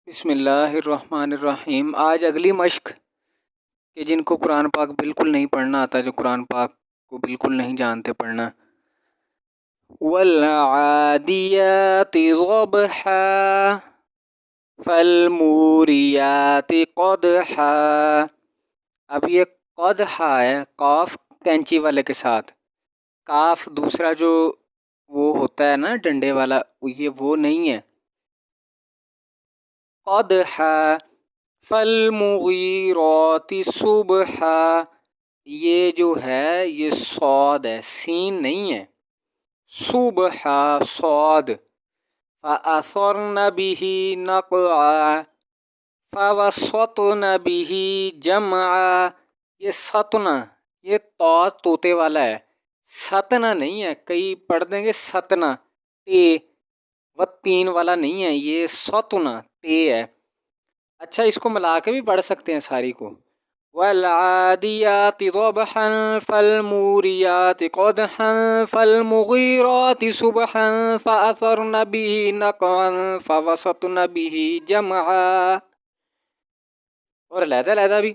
بسم اللہ الرحمن الرحیم۔ آج اگلی مشق کہ جن کو قرآن پاک بالکل نہیں پڑھنا آتا، جو قرآن پاک کو بالکل نہیں جانتے پڑھنا۔ والعادیات ضبحا فالموریات قدحا۔ اب یہ قدحا ہے، قاف کینچی والے کے ساتھ، کاف دوسرا جو وہ ہوتا ہے نا ڈنڈے والا، یہ وہ نہیں ہے۔ قدحا فالمغیرات صبحا، یہ جو ہے یہ صاد ہے، سین نہیں ہے۔ صبحا صاد۔ فأثرن به نقعا فوسطن به جمعا، یہ سطنا، یہ طوطے والا ہے، ستنا نہیں ہے۔ کئی پڑھ دیں گے ستنا، تے و تین والا نہیں ہے، یہ سطنا تے ہے۔ اچھا اس کو ملا کے بھی پڑھ سکتے ہیں ساری کو۔ والعادیات ضبحا فالموریات قدحا فالمغیرات صبحا فأثرن به نقعا فوسطن به جمعا۔ اور علیحدہ بھی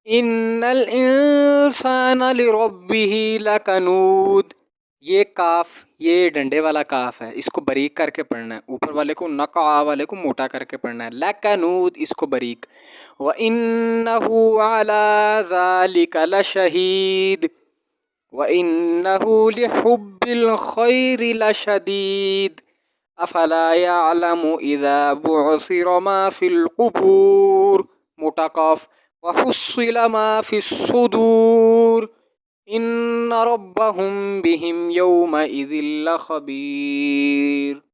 ان الانسان لربه لکنود، یہ کاف یہ ڈنڈے والا کاف ہے، اس کو باریک کر کے پڑھنا ہے، اوپر والے کو نقع والے کو موٹا کر کے پڑھنا ہے، لکنود اس کو باریک۔ وَإِنَّهُ عَلَى ذَلِكَ لَشَهِيدٌ وَإِنَّهُ لِحُبِّ الْخَيْرِ لَشَدِيدٌ أَفَلَا يَعْلَمُ إِذَا بُعْثِرَ مَا فِي الْقُبُورِ، موٹا قاف۔ وَحُصِّلَ مَا فِي الصُّدُورِ إِنَّ رَبَّهُمْ بِهِمْ يَوْمَئِذٍ لَخَبِيرٌ۔